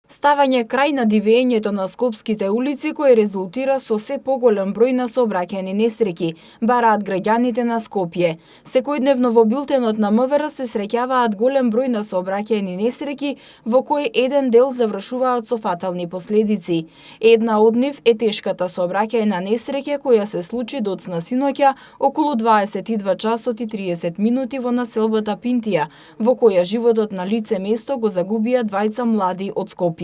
Ставање крај на дивењето на скопските улици кој резултира со се поголем број на сообраќајни несреќи, бараат граѓаните на Скопје. Секојдневно во билтенот на МВР се среќаваат голем број на сообраќајни несреќи во кои еден дел завршуваат со фатални последици. Една од нив е тешката сообраќајна несреќа која се случи доцна синоќа околу 22 часот и 30 минути во населбата Пинтија, во која животот на лице место го загубија двајца млади од Скопје.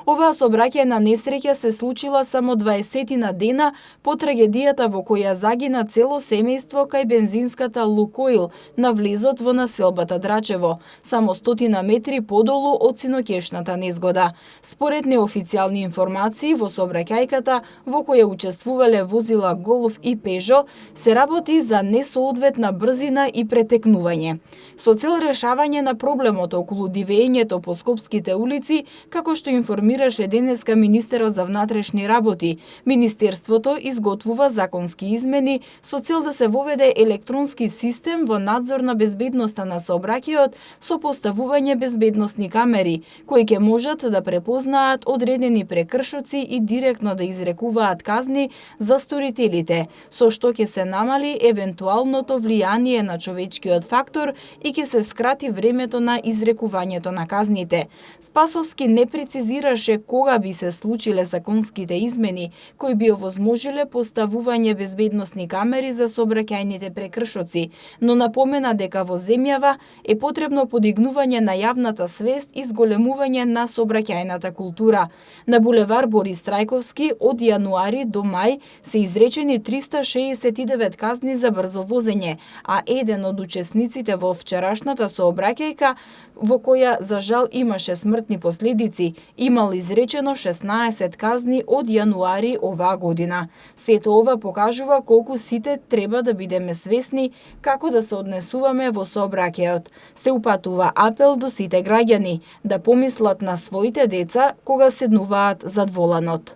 Оваа сообраќајна несреќа се случила само 20 дена по трагедијата во која загина цело семејство кај бензинската Лукоил на влезот во населбата Драчево, само 100 метри подолу од синоќешната незгода. Според неофицијални информации, во сообраќајката во која учествувале возила Голф и Пежо, се работи за несоодветна брзина и претекнување. Со цел решавање на проблемот околу дивењето по скопските улици, како што информираше денеска министерот за внатрешни работи, Министерството изготвува законски измени со цел да се воведе електронски систем во надзор на безбедноста на сообраќајот со поставување безбедносни камери, кои ќе можат да препознаат одредени прекршоци и директно да изрекуваат казни за сторителите, со што ќе се намали евентуалното влијание на човечкиот фактор и ќе се скрати времето на изрекувањето на казните. Спасовски не прецизираше кога би се случиле законските измени кои би овозможиле поставување безбедносни камери за сообраќајните прекршоци, но напомена дека во земјава е потребно подигнување на јавната свест и зголемување на сообраќајната култура. На булевар Борис Трајковски од јануари до мај се изречени 369 казни за брзо возење, а еден од учесниците во вчерашната сообраќајка, во која за жал имаше смртни последици, имал изречено 16 казни од јануари оваа година. Сето ова покажува колку сите треба да бидеме свесни како да се однесуваме во сообраќајот. Се упатува апел до сите граѓани да помислат на своите деца кога седнуваат зад воланот.